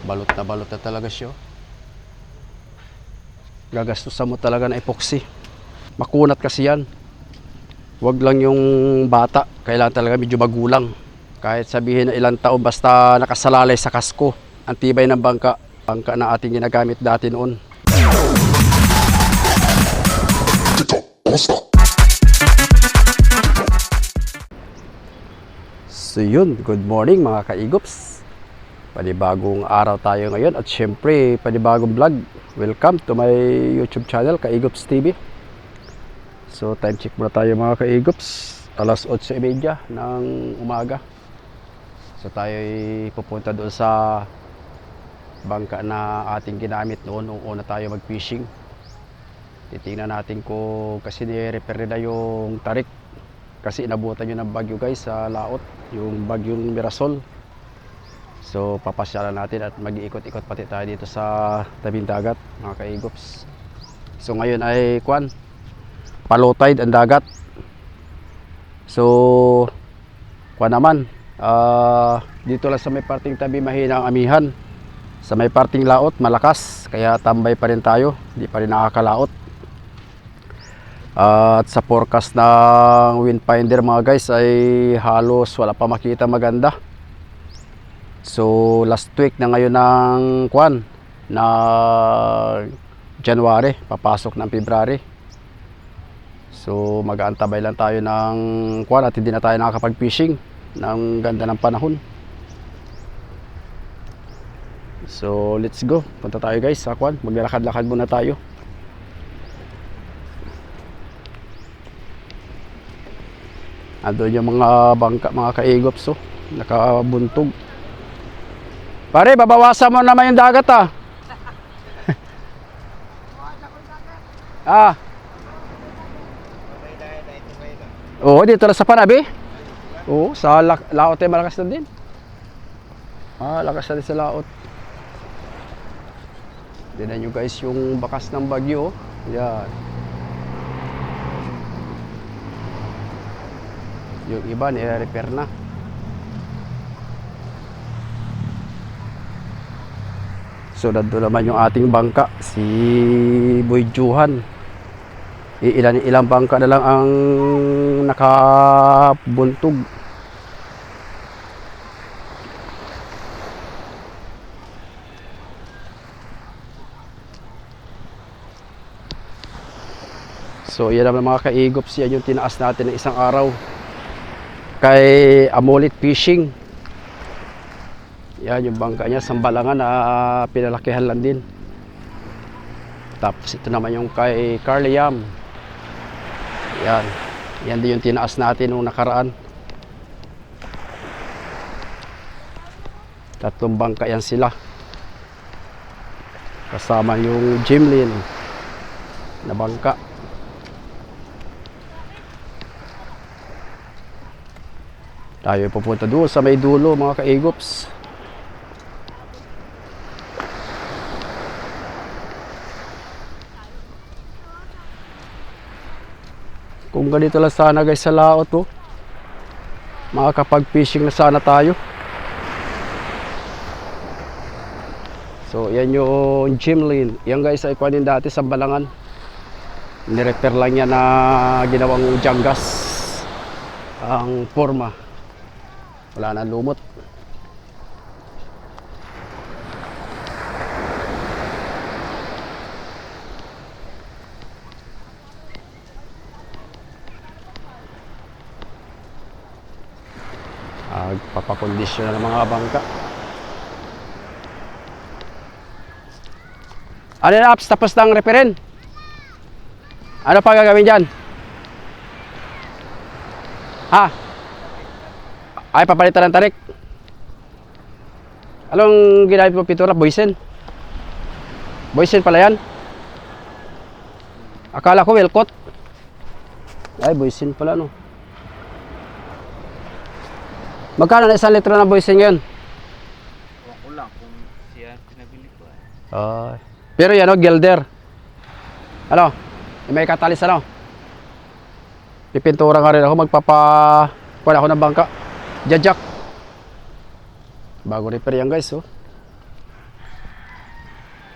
Balot na talaga siya. Gagastusan mo talaga ng epoxy. Makunat kasi yan. Huwag lang yung bata. Kailangan talaga medyo magulang. Kahit sabihin na ilang taon basta nakasalalay sa kasko. Ang tibay ng bangka. Bangka na ating ginagamit dati noon. So yun, good morning mga kaigops. Panibagong araw tayo ngayon at syempre panibagong vlog. Welcome to my YouTube channel, Kaigops TV. So time check muna tayo mga kaigops. Alas 8:30 ng umaga. So tayo ay pupunta doon sa bangka na ating ginamit noon nung una tayo mag-fishing. Titingnan natin kung kasi ni-repair na yung tarik. Kasi inabutan yun ng bagyo guys sa laot, yung bagyong Mirasol. So papasyalan natin at mag-iikot-ikot pati tayo dito sa tabing dagat mga kaigops. So ngayon ay low tide ang dagat. So naman dito lang sa may parting tabi mahina ang amihan. Sa may parting laot malakas, kaya tambay pa rin tayo, hindi pa rin nakakalaot. At sa forecast ng windfinder mga guys ay halos wala pa makita maganda. So last week na ngayon ng na January, papasok ng February. So mag-aantabay lang tayo ng at hindi na tayo nakakapag-fishing ng ganda ng panahon. So let's go, punta tayo guys sa maglalakad-lakad muna tayo. Andun yung mga bangka mga kaigops, nakabuntog. Pare, babawasan mo naman yung dagat Oo, dito lang sa Panabi. Oo, sa laot ay malakas na din. Lakas na din sa laot. Tignan nyo guys yung bakas ng bagyo. Yan. Yung iba nire-repair na. So nandun naman yung ating bangka, si Boy Johan. Ilang bangka na lang ang nakabuntog. So yan naman mga kaigops, yan yung tinaas natin ng isang araw kay Amolit Fishing. Yan yung bangka niya, sambalangan na pinalakihan lang din. Tapos ito naman yung kay Carl Yam. Yan din yung tinaas natin nung nakaraan. Tatlong bangka yan sila. Kasama yung Jimlin na bangka. Tayo pupunta doon sa may dulo mga kaigops. Kung ganito lang sana guys sa laot makakapag-fishing na sana tayo. So yan yung Jimlin. Yan guys ay kunin dati sa Balangan. Nirepair lang yan na ginawang janggas ang forma. Wala na lumot. Papakondisyon na ng mga bangka. Ano na apps, tapos ng referent? Ano pa gagawin dyan? Ay, papalitan ng tarik. Anong ginamit mo pintura? Boysen? Boysen pala yan? Akala ko Welcot. Ay, Boysen pala no. Magkano na 1 litro ng Boysen ngayon? Wako lang kung siya pinabili ko pero yan Gelder. Ano? May katalis Pipintura nga rin ako, wala ako ng bangka. Jajak. Bago repair yan guys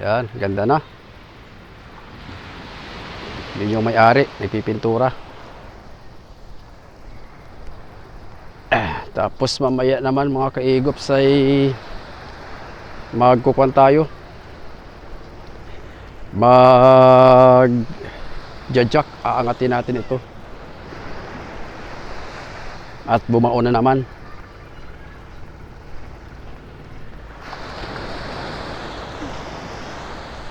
Yan, ganda na. Yun yung may-ari, nagpipintura. Tapos mamaya naman mga kaigops ay magkukuhan tayo. Jajak, aangatin natin ito. At bumao na naman.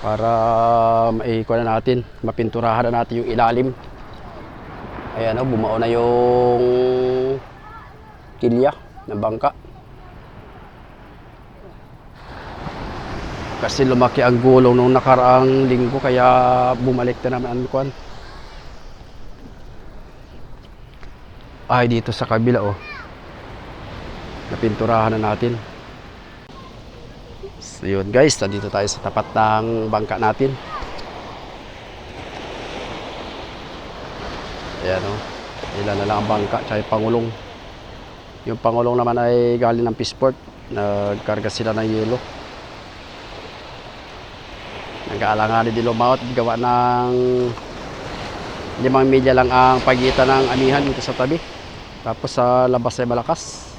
Para maikuha na natin, mapinturahan na natin yung ilalim. Ayan o, bumao na yung kilya ng bangka. Kasi lumaki ang gulong nung nakaraang linggo, kaya bumalik na naman ang kuwan. Ay, dito sa kabila oh, napinturahan na natin. So yun guys, nandito tayo sa tapat ng bangka natin. Ayan o, ilan na lang ang bangka tsaka yung pangulong. Yung pangulong naman ay galing ng Peaceport. Nagkarga sila ng yelo. Nag-aalanganin din lumawat, gawa ng 5 milya lang ang pagitan ng amihan dito sa tabi. Tapos sa labas ay malakas.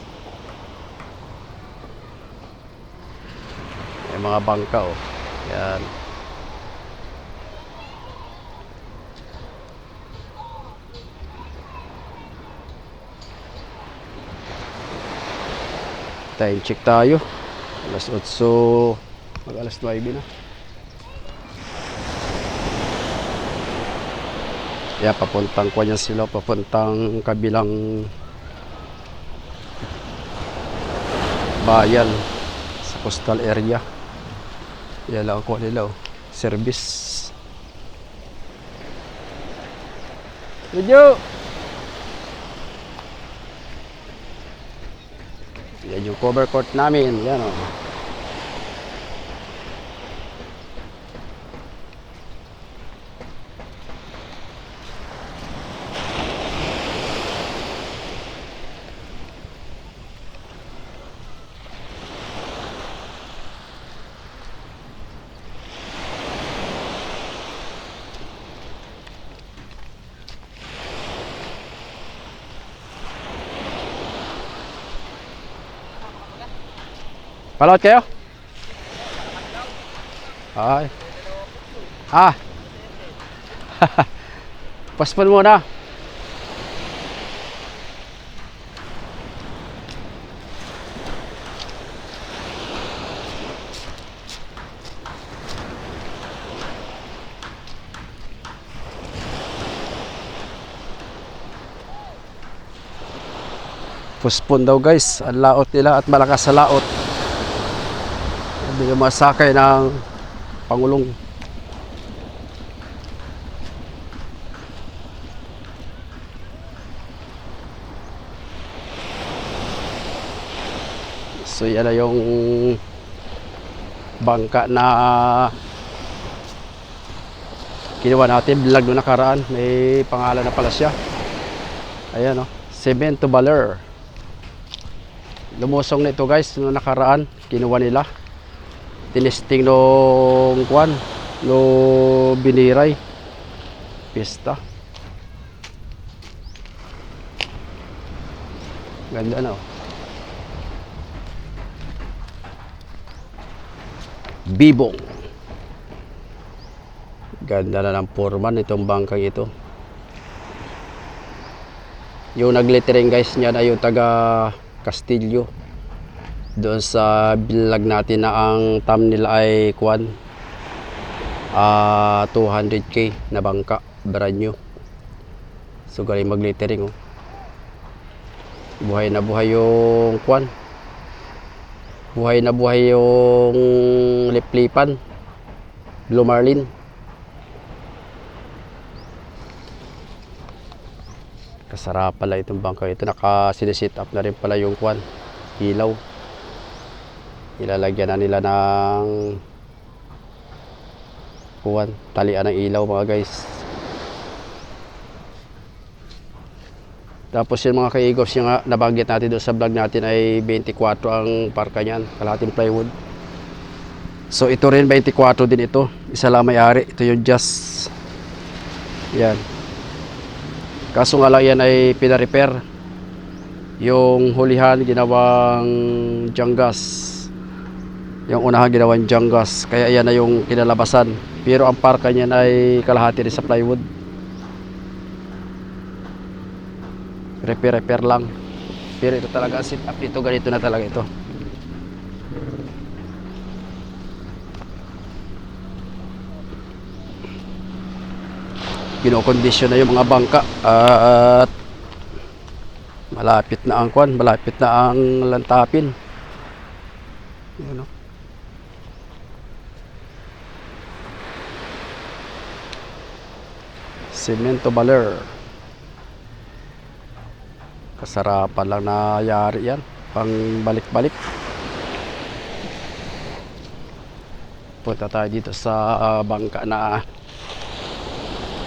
May mga bangka oh. Yan. Time check tayo. Alas 8, mag alas 9 na. Yeah, papuntang kwa niya sila, papuntang kabilang bayan sa coastal area. Yan lang ako nila oh. Service. Video. Yan yung cover court namin. Yan oh. Palawat kayo? Ay. Ah. Paspon muna. Puspon daw guys, ang laot nila at malakas sa laot. Hindi yung masakay ng Pangulong. So yan na yung bangka na kinuha natin, vlog nung nakaraan. May pangalan na pala siya. Ayan o, Cemento Baler. Lumusong na ito guys nung nakaraan, kinuha nila. Tinesting nung kwan, no biniray pista. Ganda na oh. Bibong. Ganda na ng forman itong bangkang ito. Yung naglittering guys niya na yung taga Castillo. Doon sa vlog natin na ang thumbnail ay kwan 200k na bangka, brand new. So galing mag-littering oh. Buhay na buhay yung kwan. Buhay na buhay yung liplipan. Blue Marlin. Kasarap pala itong bangka ito. Naka-sit up na rin pala yung kwan, ilaw. Ilalagyan na nila ng kuwan, talian ng ilaw mga guys. Tapos yung mga ka-eagles yung nabanggit natin doon sa vlog natin ay 24 ang parka niyan, kalahating plywood. So ito rin 24 din ito. Isa lang may-ari. Ito yung just. Yan. Kaso nga lang yan ay pina-repair. Yung hulihan ginawang janggas. Yung unahan ginawang janggas. Kaya yan na yung kinalabasan. Pero ang parka niyan ay kalahati rin sa plywood. Repair lang. Pero ito talaga ang sit up dito. Ganito na talaga ito. Kinokondisyon na yung mga bangka at malapit na ang kwan, malapit na ang lantapin. Yun, no? Cemento baler. Kasarapan lang nangyari yan, pang balik-balik. Punta tayo dito sa bangka na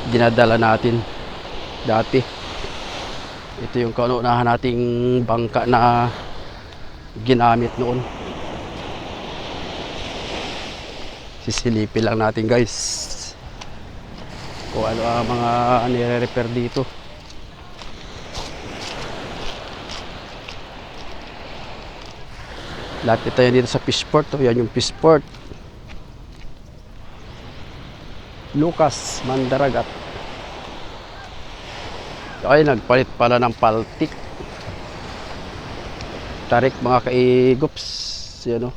dinadala natin dati. Ito yung kaunahan nating bangka na ginamit noon. Sisilipin lang natin guys kung ano ang mga nire-repair dito. Lapit tayo dito sa fishport. Yan yung fishport. Lucas Mandaragat. Ay, nagpalit pala ng paltik. Tarik mga kaigops. Yan o.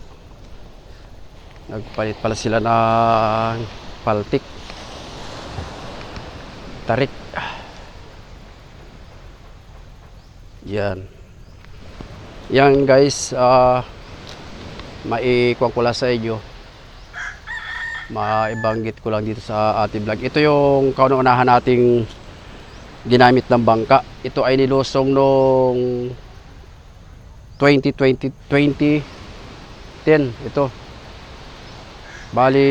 Nagpalit pala sila ng paltik. Tarik. Yan. Yan guys. Maikuha ko lang sa inyo. Maibanggit ko lang dito sa ating vlog. Ito yung kaunahan nating ginamit ng bangka. Ito ay nilusong noong 2010 ito. Bali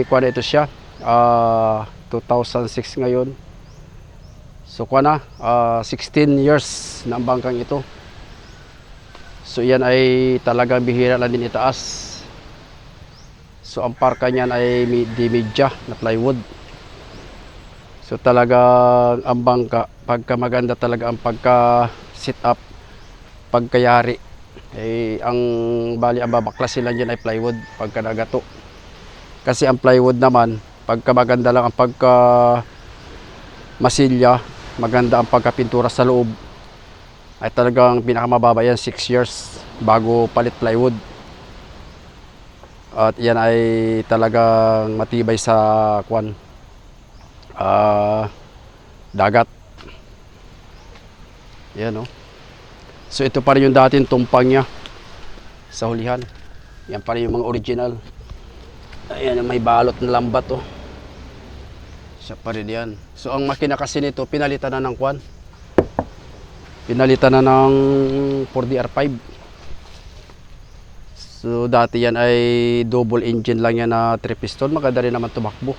kuha na ito siya 2006 ngayon. So kuha na 16 years na ang bangkang ito. So yan ay talagang bihira lang din itaas. So ang parka niyan ay di media na plywood. So talagang ang bangka, pagka maganda talaga ang pagka sit up, pagkayari. Ang bali ang babaklasin lang yan ay plywood pagka nagato. Kasi ang plywood naman, pagka maganda lang ang pagka masilya, maganda ang pagkapintura sa loob, ay talagang pinakamababa yan 6 years bago palit plywood. At yan ay talagang matibay sa kwan, dagat. Yan o. So ito pa rin yung dating tumpang niya sa hulihan. Yan pa rin yung mga original. Ayan, may balot na lambat o. Siya pa rin yan. So ang makina kasi nito, pinalitan na ng kwan. Pinalitan na ng 4DR5. So dati yan ay double engine lang yan na 3 piston. Maganda rin naman tumakbo.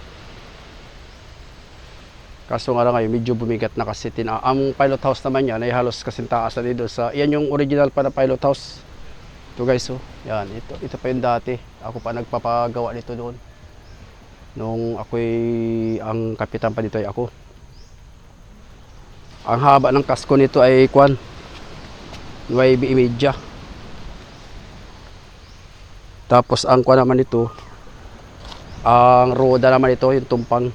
Kaso nga lang ngayon medyo bumigat na kasi ang pilot house naman yan ay halos kasing taas na dito sa, yan yung original pa na pilot house. Ito guys oh. Yan, ito pa yung dati. Ako pa nagpapagawa nito doon. Nung ang kapitan pa dito ay ako. Ang haba ng kasko nito ay kwan, 9.5. Tapos ang kwan naman ito, ang roda naman ito, yung tumpang,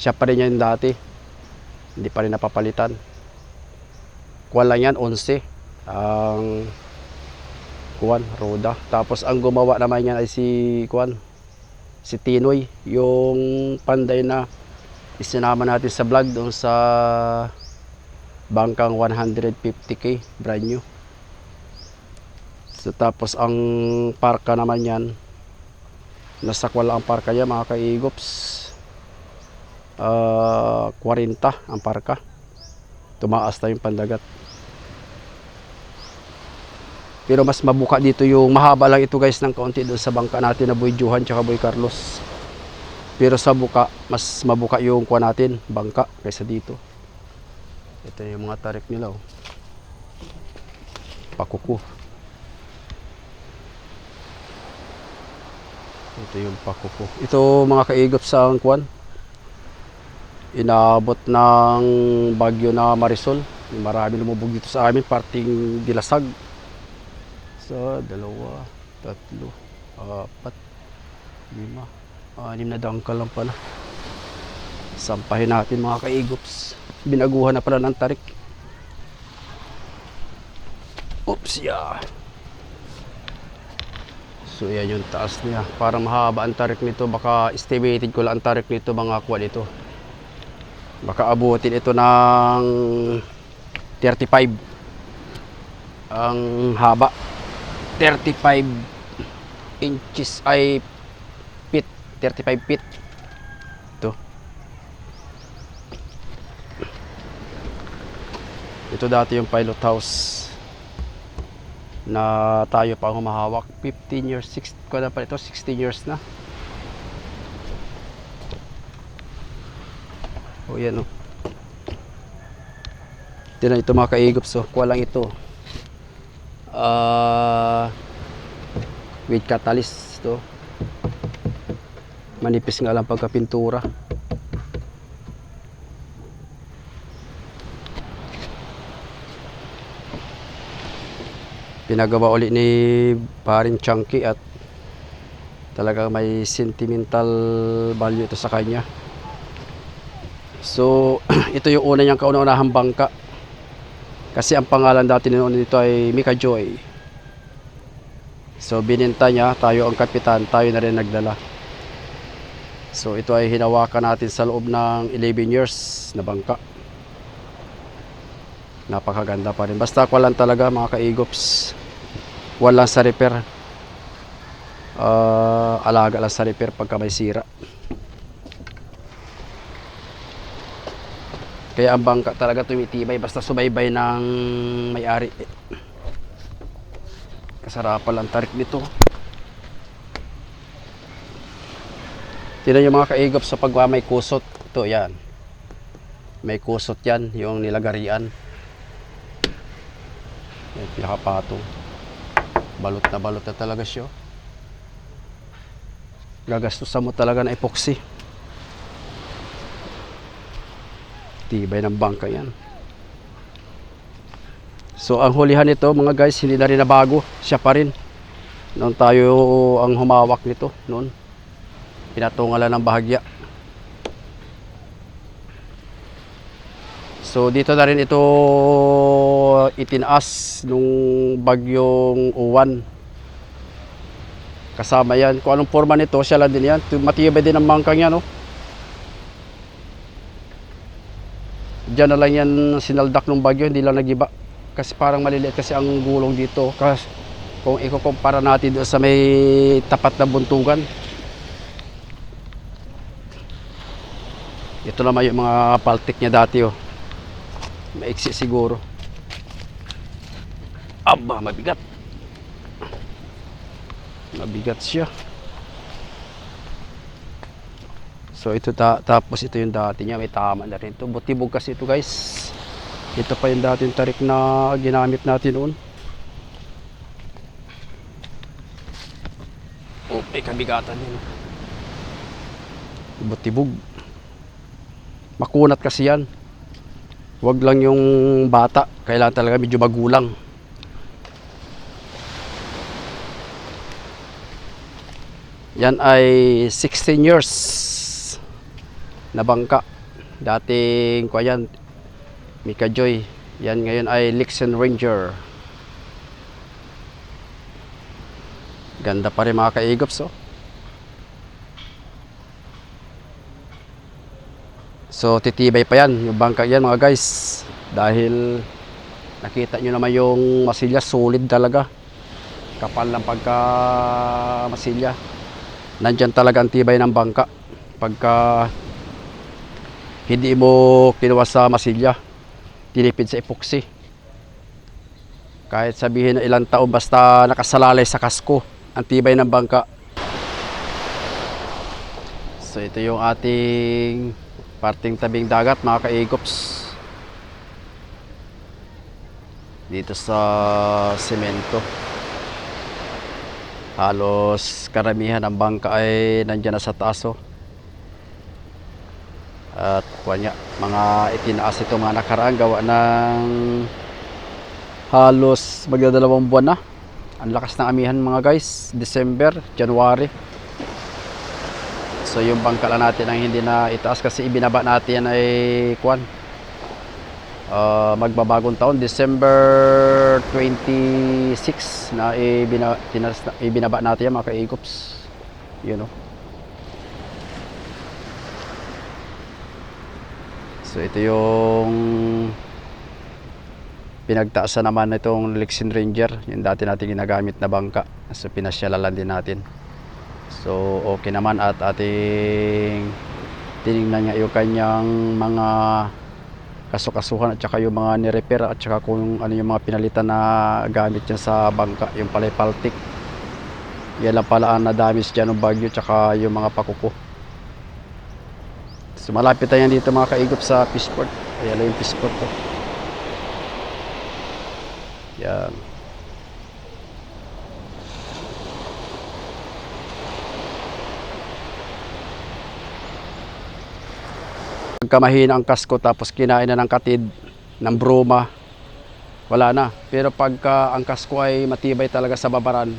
siya pa rin yan dati. Hindi pa rin napapalitan. Kwan lang yan, 11. Ang kwan, roda. Tapos ang gumawa naman yan ay si Tinoy. Yung panday na isinama natin sa vlog doon sa bangkang 150k, brand new. So, tapos ang parka naman yan, nasa kwala ang parka yan mga kaigops. 40 ang parka. Tumaas na yung pandagat. Pero mas mabuka dito yung, mahaba lang ito guys ng kaunti doon sa bangka natin na Boy Johan tsaka Boy Carlos. Pero sa buka, mas mabuka yung kuha natin, bangka, kaysa dito. Ito yung mga tarik nila oh. Pakuku. Ito yung pakuko. Ito mga kaigop sa kwan. Inabot ng bagyo na Marisol. Marami lumubog dito sa amin, parting Dilasag. So, 2, 3, 4, 5, 6 na dangkal lang pala. Sampahin natin mga kaigops. Binaguhan na pala ng tarik. Oops, yeah. So yan yung taas niya. Parang mahaba ang tarik nito. Baka estimated ko lang ang tarik nito mga kwan ito. Baka abutin ito ng 35. Ang haba. 35 inches ay feet. 35 feet. Ito. Ito dati yung pilot house na tayo pa humahawak. 15 years, 6 ko na pa ito, 16 years na. O yan o. Tignan ito mga kaigops, so kuha lang ito. With catalyst to. Manipis nga lang pagkapintura. Pinagawa ulit ni paring Chunky at talagang may sentimental value ito sa kanya. So ito yung una niyang kauna-unahang bangka, kasi ang pangalan dati noon dito ay Mika Joy. So bininta niya, tayo ang kapitan, tayo na rin nagdala. So ito ay hinawakan natin sa loob ng 11 years na bangka. Napakaganda pa rin. Basta ko lang talaga mga kaigops, walang sa repair. Alaga lang sa repair pagka may sira. Kaya ang bangka talaga tumitibay basta subaybay ng may-ari. Kasarapan lang tarik nito. Tignan yung mga kaigops sa pagwa may kusot. Ito yan. May kusot yan, yung nilagarian. Yung pinakapatong. Balot na talaga siya. Gagastusan mo talaga na epoxy. Tibay ng bangka yan. So ang hulihan nito mga guys, hindi na rin nabago. Siya pa rin. Noon tayo ang humawak nito. Noon. Pinatungalan ng bahagya. So dito na rin ito itinaas nung bagyong uwan. Kasama yan. Kung anong forma nito, siya lang din yan. Matibay din ang bangkang yan. Oh. Diyan na lang yan sinaldak ng bagyo, hindi lang nagiba. Kasi parang maliliit kasi ang gulong dito. Kasi kung ikukumpara natin doon sa may tapat na buntugan. Ito naman yung mga paltik niya dati. Oh. Maiksi siguro. Aba, mabigat. Mabigat siya. So ito tapos ito yung dati niya, may tama na rin ito. Butibog kasi ito guys. Ito pa yung dating tarik na ginamit natin noon. Oh, may kabigatan yun. Butibog. Makunat kasi yan. Wag lang yung bata, kailangan talaga medyo magulang. Yan ay 16 years na bangka. Dating ko yan, Mika Joy. Yan ngayon ay Lixen Ranger. Ganda pa rin mga kaigops. Oh. So titibay pa yan yung bangka yan mga guys. Dahil nakita nyo naman yung masilya, solid talaga. Kapal lang pagka masilya. Nandyan talaga ang tibay ng bangka pagka hindi mo kinuha sa masilya, tinipid sa epoxy. Kahit sabihin na ilang taon, basta nakasalalay sa kasko ang tibay ng bangka. So ito yung ating parting tabing dagat mga kaigops dito sa semento. Halos karamihan ng bangka ay nandiyan na sa taas oh. At kunya, mga itinaas ito mga nakaraan gawa ng halos magdadalawang buwan na. Ang lakas ng amihan mga guys, December, January. So yung bangka lang natin ang hindi na itaas kasi ibinaba natin ay magbabagong taon, December 26 na ibinaba natin yan mga ka-Eagops. You know. So ito yung pinagtaasan naman itong Lexin Ranger, yung dati natin ginagamit na bangka. So pinasyalalan din natin. So okay naman at ating tinignan niya yung kanyang mga kasukasuhan at saka yung mga nirepair at saka kung ano yung mga pinalitan na gamit niya sa bangka, yung palay paltik. Yan lang pala ang na-damage dyan ng bagyo at saka yung mga pakuko. So malapit tayo dito mga kaigop sa fishport. Ayan lang yung fishport to. Yan. Pagka mahina ang kasko tapos kinain na ng katid, ng broma, wala na. Pero pagka ang kasko ay matibay talaga sa babaran,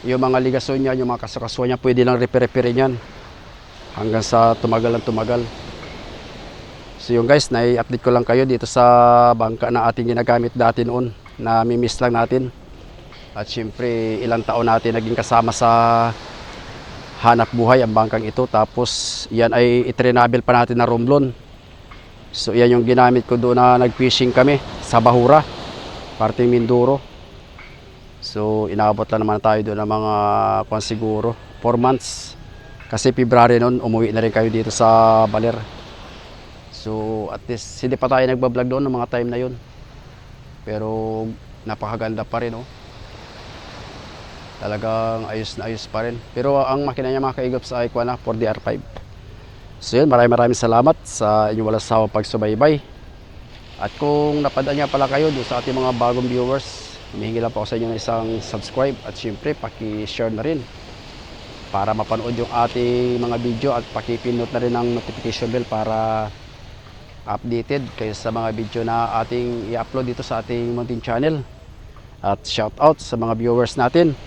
yung mga ligason niya, yung mga kasukasuhan niya, pwede lang repair-repairin yan hanggang sa tumagal ang tumagal. So yung guys, nai-update ko lang kayo dito sa bangka na ating ginagamit dati noon, na mimiss lang natin. At syempre ilang taon natin naging kasama sa hanap buhay ang bangkang ito. Tapos yan ay itrenabil pa natin na Romblon. So yan yung ginamit ko doon na nag-fishing kami sa Bahura, parte Mindoro. So inabot lang naman tayo doon ng mga siguro 4 months. Kasi February noon umuwi na rin kayo dito sa Baler. So at least hindi pa tayo nagbablog doon ng mga time na yun. Pero napakaganda pa rin oh. Talagang ayos na ayos pa rin. Pero ang makina niya mga kaigops ay 4DR5. So yun, maraming salamat sa inyong walang sawang pagsubaybay. At kung napadaan niya pala kayo doon sa ating mga bagong viewers, humihingi lang po ako sa inyo ng isang subscribe at syempre paki-share na rin para mapanood yung ating mga video at paki-pinnote na rin ang notification bell para updated kayo sa mga video na ating i-upload dito sa ating munting channel. At shout out sa mga viewers natin.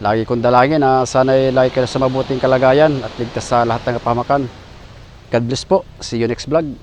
Lagi kong dalangin na sana'y lagi kayo sa mabuting kalagayan at ligtas sa lahat ng kapahamakan. God bless po. See you next vlog.